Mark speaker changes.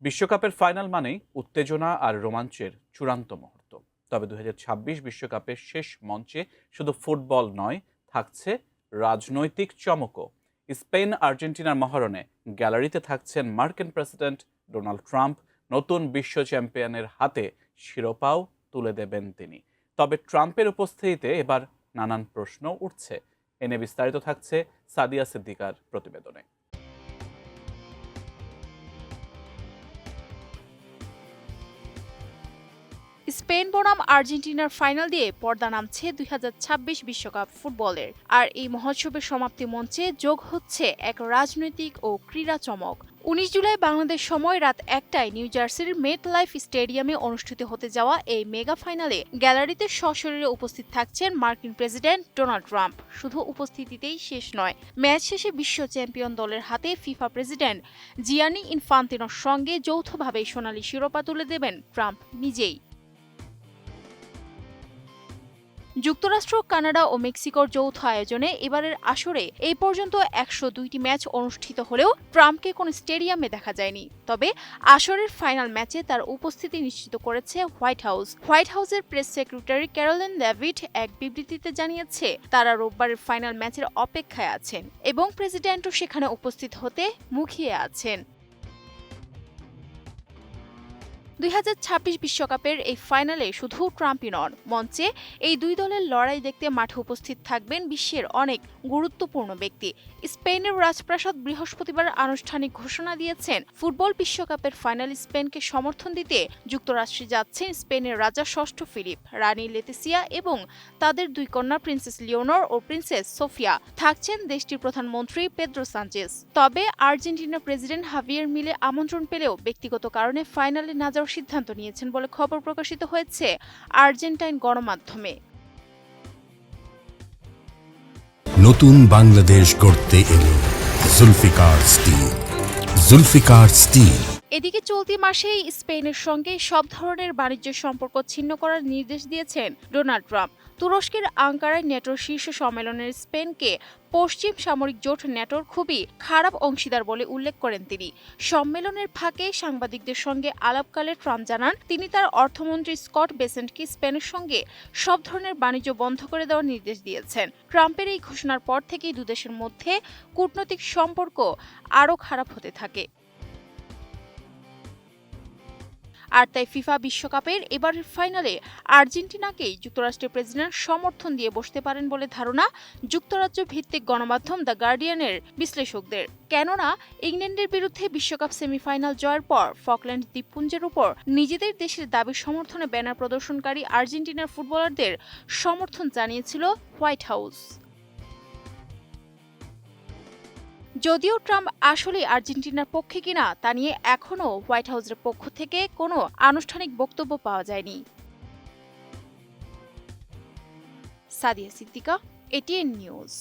Speaker 1: বিশ্বকাপের ফাইনাল মানেই উত্তেজনা আর রোমাঞ্চের চূড়ান্ত মুহূর্ত। তবে ২০২৬ বিশ্বকাপের শেষ মঞ্চে শুধু ফুটবল নয়, থাকছে রাজনৈতিক চমকও। স্পেন আর্জেন্টিনার মহারণে গ্যালারিতে থাকছেন মার্কিন প্রেসিডেন্ট ডোনাল্ড ট্রাম্প। নতুন বিশ্ব চ্যাম্পিয়নের হাতে শিরোপাও তুলে দেবেন তিনি। তবে ট্রাম্পের উপস্থিতিতে এবার নানান প্রশ্ন উঠছে। এনে বিস্তারিত থাকছে সাদিয়া সিদ্দিকার প্রতিবেদনে।
Speaker 2: স্পেন বনাম আর্জেন্টিনার ফাইনাল দিয়ে পর্দা নামছে ২০২৬ বিশ্বকাপ ফুটবলের। আর এই মহোৎসবের সমাপ্তি মঞ্চে যোগ হচ্ছে এক রাজনৈতিক ও ক্রীড়া চমক। ১৯ জুলাই বাংলাদেশ সময় রাত ১টায় নিউ জার্সির মেট লাইফ স্টেডিয়ামে অনুষ্ঠিত হতে যাওয়া এই মেগা ফাইনালে গ্যালারিতে সশরীরে উপস্থিত থাকছেন মার্কিন প্রেসিডেন্ট ডোনাল্ড ট্রাম্প। শুধু উপস্থিতিতেই শেষ নয়, ম্যাচ শেষে বিশ্ব চ্যাম্পিয়ন দলের হাতে ফিফা প্রেসিডেন্ট জিয়ানি ইনফান্তিনোর সঙ্গে যৌথভাবে সোনালী শিরোপা তুলে দেবেন ট্রাম্প নিজেই। যুক্তরাষ্ট্র, কানাডা ও মেক্সিকোর যৌথ আয়োজনে এবারের আসরে এই পর্যন্ত ১০২টি ম্যাচ অনুষ্ঠিত হলেও ট্রাম্পকে কোনো স্টেডিয়ামে দেখা যায়নি। তবে আসরের ফাইনাল ম্যাচে তার উপস্থিতি নিশ্চিত করেছে হোয়াইট হাউস। হোয়াইট হাউসের প্রেস সেক্রেটারি ক্যারোলিন লেভিট এক বিবৃতিতে জানিয়েছে, তারা রোববারের ফাইনাল ম্যাচের অপেক্ষায় আছেন এবং প্রেসিডেন্টও সেখানে উপস্থিত হতে মুখিয়ে আছেন। ২০২৬ বিশ্বকাপের এই ফাইনালে শুধু ট্রাম্পই নন, মঞ্চে এই দুই দলের লড়াই দেখতে মাঠে উপস্থিত থাকবেন বিশ্বের অনেক গুরুত্বপূর্ণ ব্যক্তি। স্পেনের রাজপ্রাসাদ বৃহস্পতিবার আনুষ্ঠানিক ঘোষণা দিয়েছেন, ফুটবল বিশ্বকাপের ফাইনাল স্পেনকে সমর্থন দিতে যুক্তরাষ্ট্রে যাচ্ছেন স্পেনের রাজা ষষ্ঠ ফিলিপ, রানী লেতিসিয়া এবং তাদের দুই কন্যা প্রিন্সেস লিওনর ও প্রিন্সেস সোফিয়া। থাকছেন দেশটির প্রধানমন্ত্রী পেদ্রো সানচেজ। তবে আর্জেন্টিনার প্রেসিডেন্ট হাভিয়ের মিলে আমন্ত্রণ পেলেও ব্যক্তিগত কারণে ফাইনালে না যাওয়ার সিদ্ধান্ত নিয়েছেন বলে খবর প্রকাশিত হয়েছে আর্জেন্টাইন গণমাধ্যমে।
Speaker 3: নতুন বাংলাদেশ গড়তে এলো জুলফিকার স্টিল। জুলফিকার স্টিল।
Speaker 2: এদিকে চলতি মাসেই স্পেনের সঙ্গে সব ধরনের বাণিজ্য সম্পর্ক ছিন্ন করার নির্দেশ দিয়েছেন ডোনাল্ড ট্রাম্প। তুরস্কের আঙ্কারায় ন্যাটোর শীর্ষ সম্মেলনের স্পেনকে পশ্চিম সামরিক জোট ন্যাটোর খুবই খারাপ অংশীদার বলে উল্লেখ করেন তিনি। সম্মেলনের ফাঁকে সাংবাদিকদের সঙ্গে আলাপকালে ট্রাম্প জানান, তিনি তার অর্থমন্ত্রী স্কট বেসেন্টকে স্পেনের সঙ্গে সব ধরনের বাণিজ্য বন্ধ করে দেওয়ার নির্দেশ দিয়েছেন। ট্রাম্পের এই ঘোষণার পর থেকেই দুদেশের মধ্যে কূটনৈতিক সম্পর্ক আরও খারাপ হতে থাকে। আর তাই ফিফা বিশ্বকাপের এবারের ফাইনালে আর্জেন্টিনাকেই যুক্তরাষ্ট্রের প্রেসিডেন্ট সমর্থন দিয়ে বসতে পারেন বলে ধারণা যুক্তরাজ্য ভিত্তিক গণমাধ্যম দ্য গার্ডিয়ানের বিশ্লেষকদের। কেননা ইংল্যান্ডের বিরুদ্ধে বিশ্বকাপ সেমিফাইনাল জয়ের পর ফকল্যান্ড দ্বীপপুঞ্জের উপর নিজেদের দেশের দাবির সমর্থনে ব্যানার প্রদর্শনকারী আর্জেন্টিনার ফুটবলারদের সমর্থন জানিয়েছিল হোয়াইট হাউস। যদিও ট্রাম্প আসলে আর্জেন্টিনার পক্ষে কিনা তা নিয়ে এখনও হোয়াইট হাউসের পক্ষ থেকে কোনো আনুষ্ঠানিক বক্তব্য পাওয়া যায়নি। সাদিয়া সিদ্দিকা, এটিএন নিউজ।